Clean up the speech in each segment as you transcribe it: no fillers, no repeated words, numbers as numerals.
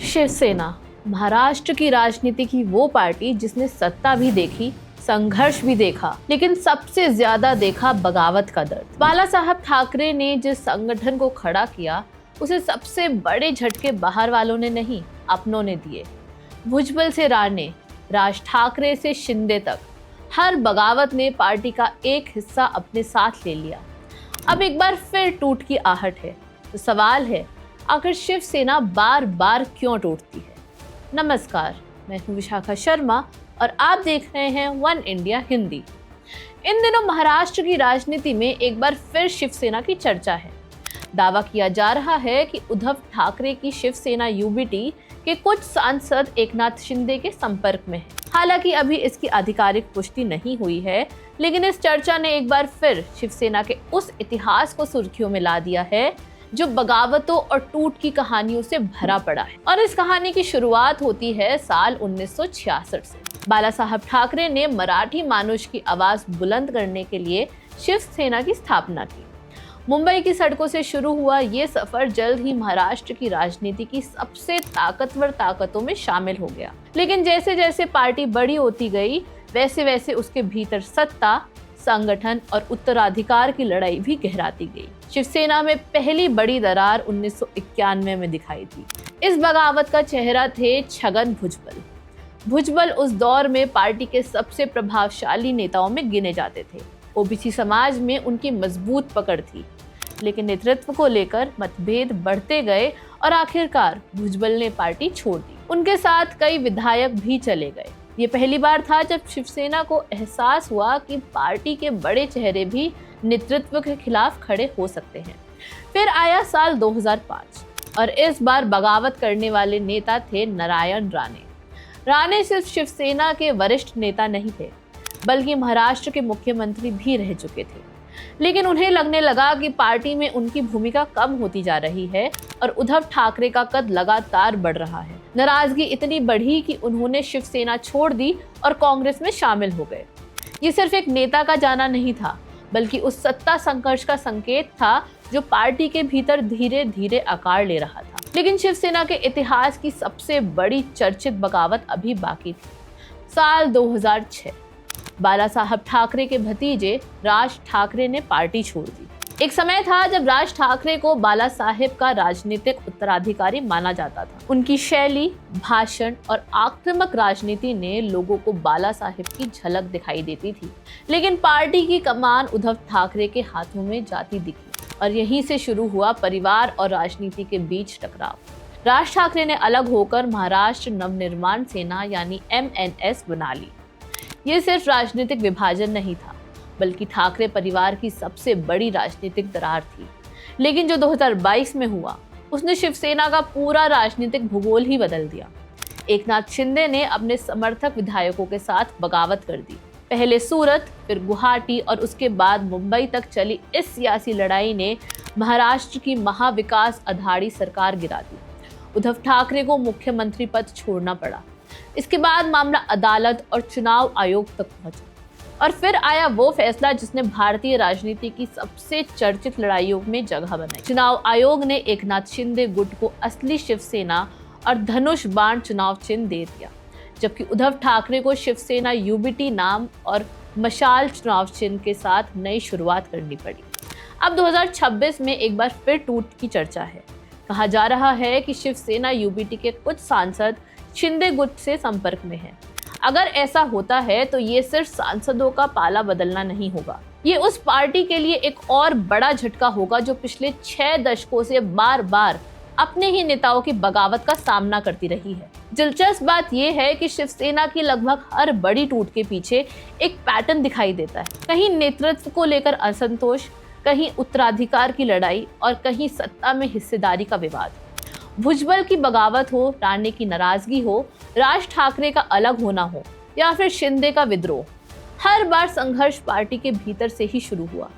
शिवसेना महाराष्ट्र की राजनीति की वो पार्टी जिसने सत्ता भी देखी, संघर्ष भी देखा, लेकिन सबसे ज्यादा देखा बगावत का दर्द। बाला साहब ठाकरे ने जिस संगठन को खड़ा किया उसे सबसे बड़े झटके बाहर वालों ने नहीं, अपनों ने दिए। भुजबल से राणे, राज ठाकरे से शिंदे तक हर बगावत ने पार्टी का एक हिस्सा अपने साथ ले लिया। अब एक बार फिर टूट की आहट है। तो सवाल है, आखिर शिवसेना बार बार क्यों टूटती है? नमस्कार, मैं हूं विशाखा शर्मा और आप देख रहे हैं वन इंडिया हिंदी। इन दिनों महाराष्ट्र की राजनीति में एक बार फिर शिवसेना की चर्चा है। दावा किया जा रहा है कि उद्धव ठाकरे की शिवसेना यूबीटी के कुछ सांसद एकनाथ शिंदे के संपर्क में हैं। हालांकि अभी इसकी आधिकारिक पुष्टि नहीं हुई है, लेकिन इस चर्चा ने एक बार फिर शिवसेना के उस इतिहास को सुर्खियों में ला दिया है जो बगावतों और टूट की कहानियों से भरा पड़ा है। और इस कहानी की शुरुआत होती है साल 1966 से। बाला साहब ठाकरे ने मराठी मानुष की आवाज बुलंद करने के लिए शिवसेना की स्थापना की। मुंबई की सड़कों से शुरू हुआ ये सफर जल्द ही महाराष्ट्र की राजनीति की सबसे ताकतवर ताकतों में शामिल हो गया। लेकिन जैसे जैसे पार्टी बड़ी होती गई, वैसे वैसे उसके भीतर सत्ता, संगठन और उत्तराधिकार की लड़ाई भी गहराती गई। शिवसेना में पहली बड़ी दरार 1991 में दिखाई थी। इस बगावत का चेहरा थे छगन भुजबल। भुजबल उस दौर में पार्टी के सबसे प्रभावशाली नेताओं में गिने जाते थे। ओबीसी समाज में उनकी मजबूत पकड़ थी, लेकिन नेतृत्व को लेकर मतभेद बढ़ते गए और आखिरकार भुजबल ने पार्टी छोड़ दी। उनके साथ कई विधायक भी चले गए। ये पहली बार था जब शिवसेना को एहसास हुआ कि पार्टी के बड़े चेहरे भी नेतृत्व के खिलाफ खड़े हो सकते हैं। फिर आया साल 2005 और इस बार बगावत करने वाले नेता थे नारायण राणे। राणे सिर्फ शिवसेना के वरिष्ठ नेता नहीं थे, बल्कि महाराष्ट्र के मुख्यमंत्री भी रह चुके थे। लेकिन उन्हें लगने लगा कि पार्टी में उनकी भूमिका कम होती जा रही है और उद्धव ठाकरे का कद लगातार बढ़ रहा है। नाराजगी इतनी बढ़ी कि उन्होंने शिवसेना छोड़ दी और कांग्रेस में शामिल हो गए। ये सिर्फ एक नेता का जाना नहीं था, बल्कि उस सत्ता संघर्ष का संकेत था जो पार्टी के भीतर धीरे धीरे आकार ले रहा था। लेकिन शिवसेना के इतिहास की सबसे बड़ी चर्चित बगावत अभी बाकी थी। साल 2006 बाला साहब ठाकरे के भतीजे राज ठाकरे ने पार्टी छोड़ दी। एक समय था जब राज ठाकरे को बाला साहेब का राजनीतिक उत्तराधिकारी माना जाता था। उनकी शैली, भाषण और आक्रामक राजनीति ने लोगों को बाला साहेब की झलक दिखाई देती थी। लेकिन पार्टी की कमान उद्धव ठाकरे के हाथों में जाती दिखी और यहीं से शुरू हुआ परिवार और राजनीति के बीच टकराव। राज ठाकरे ने अलग होकर महाराष्ट्र नवनिर्माण सेना यानी MNS बना ली। ये सिर्फ राजनीतिक विभाजन नहीं था, बल्कि ठाकरे परिवार की सबसे बड़ी राजनीतिक दरार थी। लेकिन जो 2022 में हुआ, उसने शिवसेना का पूरा राजनीतिक भूगोल ही बदल दिया। एकनाथ शिंदे ने अपने समर्थक विधायकों के साथ बगावत कर दी। पहले सूरत, फिर गुवाहाटी और उसके बाद मुंबई तक चली इस सियासी लड़ाई ने महाराष्ट्र की महाविकास अघाड़ी सरकार गिरा दी। उद्धव ठाकरे को मुख्यमंत्री पद छोड़ना पड़ा। इसके बाद मामला अदालत और चुनाव आयोग तक पहुंचा और फिर आया वो फैसला जिसने भारतीय राजनीति की सबसे चर्चित लड़ाइयों में जगह बनाई। चुनाव आयोग ने एकनाथ शिंदे गुट को असली शिवसेना और धनुष बाण चुनाव चिन्ह दे दिया, जबकि उद्धव ठाकरे को शिवसेना यूबीटी नाम और मशाल चुनाव चिन्ह के साथ नई शुरुआत करनी पड़ी। अब 2026 में एक बार फिर टूट की चर्चा है। कहा जा रहा है कि शिवसेना यूबीटी के कुछ सांसद शिंदे गुट से संपर्क में है। अगर ऐसा होता है तो ये सिर्फ सांसदों का पाला बदलना नहीं होगा, ये उस पार्टी के लिए एक और बड़ा झटका होगा जो पिछले 6 दशकों से बार बार अपने ही नेताओं की बगावत का सामना करती रही है। दिलचस्प बात यह है कि शिवसेना की लगभग हर बड़ी टूट के पीछे एक पैटर्न दिखाई देता है। कहीं नेतृत्व को लेकर असंतोष, कहीं उत्तराधिकार की लड़ाई और कहीं सत्ता में हिस्सेदारी का विवाद। भुजबल की बगावत हो, राणे की नाराजगी हो, राज ठाकरे का अलग होना हो या फिर शिंदे का विद्रोह, हर बार संघर्ष पार्टी के भीतर से ही शुरू हुआ।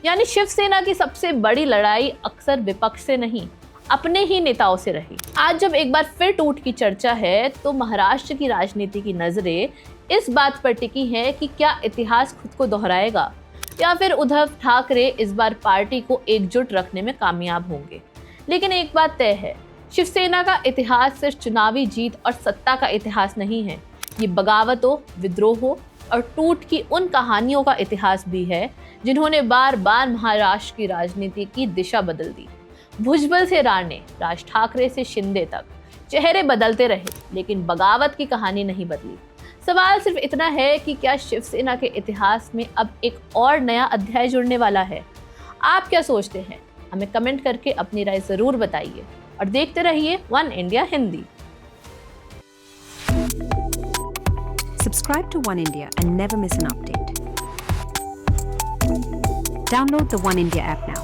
यानी शिवसेना की सबसे बड़ी लड़ाई अक्सर विपक्ष से नहीं, अपने ही नेताओं से रही। आज जब एक बार फिर टूट की चर्चा है, तो महाराष्ट्र की राजनीति की नजरें इस बात पर टिकी हैं कि क्या इतिहास खुद को दोहराएगा या फिर उद्धव ठाकरे इस बार पार्टी को एकजुट रखने में कामयाब होंगे। लेकिन एक बात तय है, शिवसेना का इतिहास सिर्फ चुनावी जीत और सत्ता का इतिहास नहीं है, ये बगावतों, विद्रोहों और टूट की उन कहानियों का इतिहास भी है जिन्होंने बार बार महाराष्ट्र की राजनीति की दिशा बदल दी। भुजबल से राणे, राज ठाकरे से शिंदे तक चेहरे बदलते रहे, लेकिन बगावत की कहानी नहीं बदली। सवाल सिर्फ इतना है कि क्या शिवसेना के इतिहास में अब एक और नया अध्याय जुड़ने वाला है? आप क्या सोचते हैं? हमें कमेंट करके अपनी राय जरूर बताइए और देखते रहिए one India Hindi. Subscribe to One India and never miss an update. Download the One India app now.